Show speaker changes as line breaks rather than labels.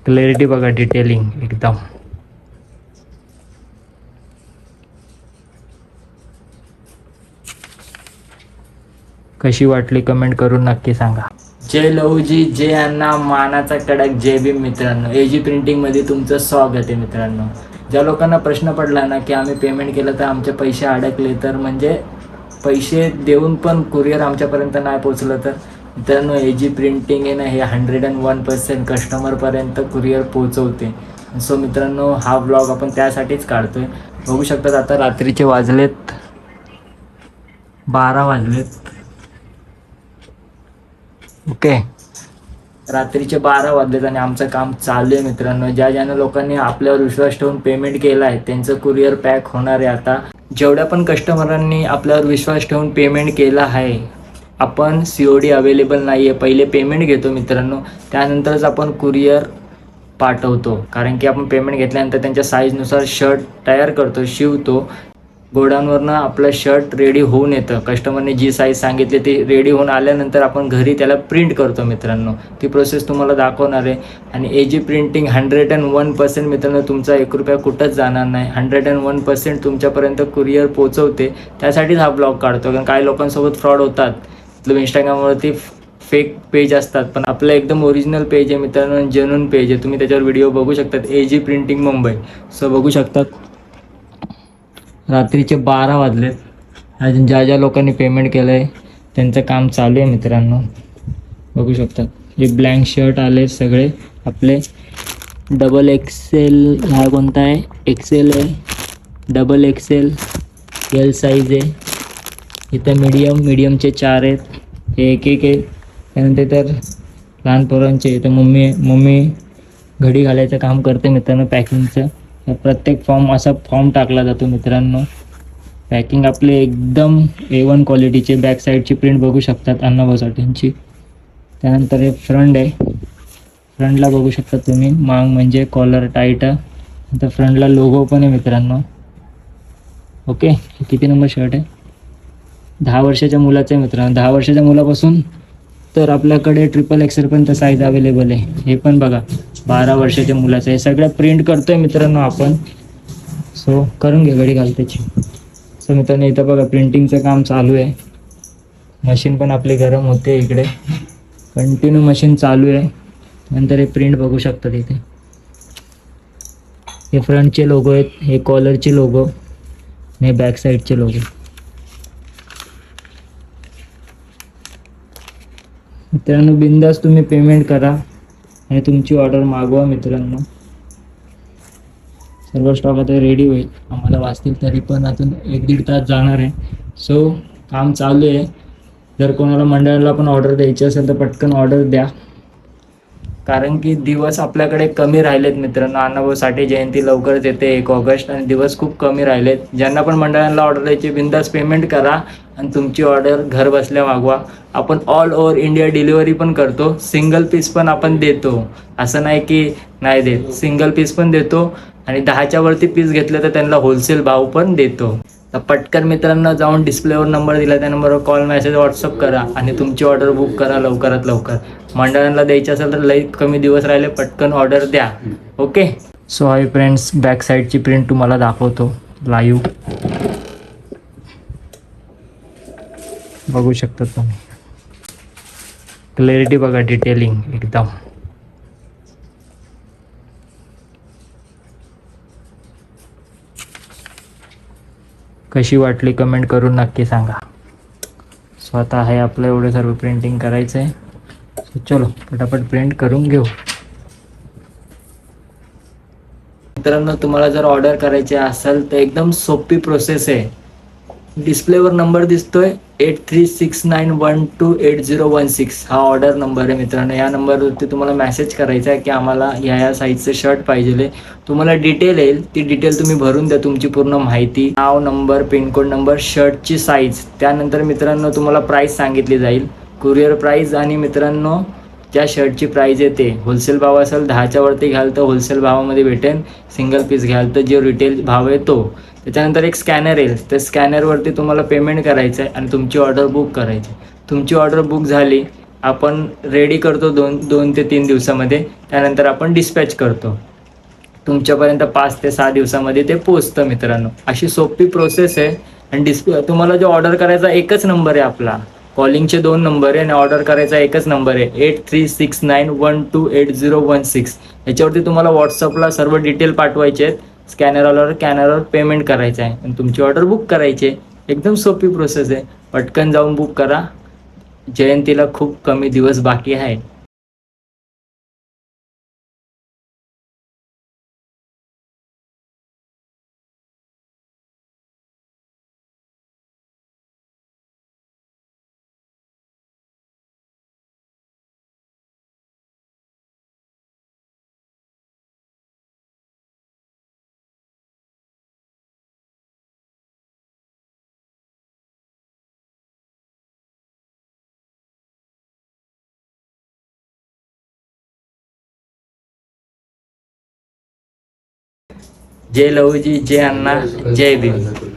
Clarity बघा, detailing एकदम. कशी वाटली कमेंट करून नक्की सांगा. जय लहूजी, जय अण्णा, मानाचा कडक, जय भीम. मित्रांनो, एजी प्रिंटिंगमध्ये तुमचं स्वागत आहे. मित्रांनो, ज्या लोकांना प्रश्न पडला ना की आम्ही पेमेंट केलं तर आमचे पैसे अडकले, तर म्हणजे पैसे देऊन पण कुरिअर आमच्यापर्यंत नाही पोचलं, तर मित्रांनो एजी प्रिंटिंग आहे ना हे 101% कस्टमरपर्यंत कुरिअर पोचवते. सो मित्रांनो, हा व्लॉग आपण त्यासाठीच काढतोय. बघू शकतात आता रात्रीचे वाजलेत 12 वाजलेत. ओके, रात्रीचे 12 वाजलेत आणि आमचं काम चालू आहे. मित्रांनो, ज्या लोकांनी आपल्यावर विश्वास ठेवून पेमेंट केला आहे त्यांचं कुरिअर पॅक होणार आहे. आता जेवढ्या पण कस्टमरांनी आपल्यावर विश्वास ठेवून पेमेंट केला आहे, आपण COD अवेलेबल नाही आहे, पहिले पेमेंट घेतो मित्रांनो, त्यानंतरच आपण कुरिअर पाठवतो. कारण की आपण पेमेंट घेतल्यानंतर त्यांच्या साईजनुसार शर्ट तयार करतो, शिवतो. गोडाऊनवरनं आपलं शर्ट रेडी होऊन येतं, कस्टमरने जी साईज सांगितली ती रेडी होऊन आल्यानंतर आपण घरी त्याला प्रिंट करतो. मित्रांनो, ती प्रोसेस तुम्हाला दाखवणार आहे. आणि एजी प्रिंटिंग 101% मित्रांनो, तुमचा 1 रुपया कुठंच जाणार नाही. 101% तुमच्यापर्यंत कुरिअर पोचवते. त्यासाठीच हा ब्लॉग काढतो. कारण काही लोकांसोबत फ्रॉड होतात, मतलब इंस्टाग्रामवरती फेक पेज असतात, पण आपलं एकदम ओरिजिनल पेज आहे मित्रांनो, जेन्युइन पेज आहे. तुम्ही त्याच्यावर व्हिडिओ बघू शकतात, एजी प्रिंटिंग मुंबई. सो बघू शकतात रात्रीचे 12 वाजलेत. अजून ज्या लोकांनी पेमेंट केलं आहे त्यांचं काम चालू आहे. मित्रांनो, बघू शकतात हे ब्लँक शर्ट आले सगळे आपले. XXL हा कोणता आहे? XL आहे, XXL, L साईज आहे. इथं मीडियमचे 4 आहेत, हे एक आहे. त्यानंतर तर लहान पोरांचे इथं मम्मी घडी घालायचं काम करते मित्रांनो, पॅकिंगचं. प्रत्येक फॉर्म टाकला जातो मित्रांनो. पॅकिंग आपले एकदम A1 क्वालिटीचे. बॅक साईडची प्रिंट बघू शकतात अण्णाभाऊ साठेंची. त्यानंतर हे फ्रंट आहे, फ्रंटला बघू शकता तुम्ही, मांग म्हणजे कॉलर टाईट. नंतर फ्रंटला लोगो पण आहे मित्रांनो. ओके, किती नंबर शर्ट आहे? 10 वर्षाच्या मुलाचं आहे मित्रांनो. 10 वर्षाच्या मुलापासून तर आपल्याकडे XXL पर्यंत साईज अवेलेबल आहे. हे पण बघा 12 वर्षाच्या मुलाचं. हे सगळं प्रिंट करतोय मित्रांनो आपण. सो करून घे घडी घालताची. सो मित्रांनो, इथं बघा प्रिंटिंगचं काम चालू आहे. मशीन पण आपली गरम होते, इकडे कंटिन्यू मशीन चालू आहे. नंतर हे प्रिंट बघू शकतात इथे. हे फ्रंटचे लोगो आहेत, हे कॉलरचे लोगो, हे बॅक साईडचे लोगो. मित्रांनो, बिंदास तुम्ही पेमेंट करा आणि तुमची ऑर्डर मागवा. मित्रांनो, सर्व स्टॉक आता रेडी होईल. आम्हाला वाचतील तरी पण अजून 1-1.5 तास जाणार आहे. सो काम चालू आहे. जर कोणाला मंडळाला पण ऑर्डर द्यायची असेल तर पटकन ऑर्डर द्या, कारण की दिवस आपल्याकडे कमी राहिलेत. मित्रांनो, अण्णाभाऊ साठे जयंती लवकरच येते 1 ऑगस्ट, आणि दिवस खूप कमी राहिलेत. ज्यांना पण मंडळांना ऑर्डर द्यायची बिंदास पेमेंट करा आणि तुमची ऑर्डर घर बसल्या मागवा. आपण ऑल ओव्हर इंडिया डिलिव्हरी पण करतो. सिंगल पीस पण आपण देतो, असं नाही की नाही देत. सिंगल पीस पण देतो आणि 10च्या वरती पीस घेतले तर त्यांना होलसेल भाव पण देतो. तर पटकन मित्रांनो जाऊन डिस्प्लेवर नंबर दिला त्या नंबरवर कॉल, मेसेज, व्हॉट्सअप करा आणि तुमची ऑर्डर बुक करा लवकरात लवकर. मंडळांना द्यायची असेल तर लई कमी दिवस राहिले, पटकन ऑर्डर द्या. Okay. So hi friends, back साईडची प्रिंट तुम्हाला दाखवतो लाईव्ह. बघू शकता तुम्ही, क्लॅरिटी बघा, डिटेलिंग एकदम. कशी वाटली कमेंट करून नक्की सांगा. स्वतः आहे आपलं एवढं सर्व प्रिंटिंग करायचं आहे. सो चलो पटापट प्रिंट करून घेऊ. मित्रांनो, तुम्हाला जर ऑर्डर करायची असेल तर एकदम सोपी प्रोसेस आहे. डिस्प्लेवर नंबर दिसतोय 8369128016, हा ऑर्डर नंबर आहे मित्रांनो. या नंबरवरती तुम्हाला मेसेज करायचा आहे की आम्हाला ह्या साईजचं शर्ट पाहिजे. तुम्हाला डिटेल येईल, ती डिटेल तुम्ही भरून द्या, तुमची पूर्ण माहिती, नाव, नंबर, पिनकोड नंबर, शर्टची साईज. त्यानंतर मित्रांनो तुम्हाला प्राईस सांगितली जाईल, कुरिअर प्राईस. आणि मित्रांनो, ज्या शर्टची प्राईज येते, होलसेल भाव असेल 10च्या वरती घ्याल तर होलसेल भावामध्ये भेटेल. सिंगल पीस घ्याल तर जो रिटेल भाव आहे तो. त्याच्यानंतर एक स्कॅनर येईल, त्या स्कॅनरवरती तुम्हाला पेमेंट करायचं आहे आणि तुमची ऑर्डर बुक करायची. तुमची ऑर्डर बुक झाली आपण रेडी करतो 2 ते 3 दिवसामध्ये. त्यानंतर आपण डिस्पॅच करतो. तुमच्यापर्यंत 5 ते 6 दिवसामध्ये ते पोचतं मित्रांनो. अशी सोपी प्रोसेस आहे. आणि तुम्हाला जो ऑर्डर करायचा एकच नंबर आहे आपला. कॉलिंगचे 2 नंबर आहे आणि ऑर्डर करायचा एकच नंबर आहे 8369128016. याच्यावरती तुम्हाला व्हॉट्सअपला सर्व डिटेल पाठवायचे आहेत. स्कॅनरवर पेमेंट करायचं आहे आणि तुमची ऑर्डर बुक करायची आहे. एकदम सोपी प्रोसेस आहे. पटकन जाऊन बुक करा. जयंतीला खूप कमी दिवस बाकी आहे. जय लहूजी, जय अण्णा, जय भीम.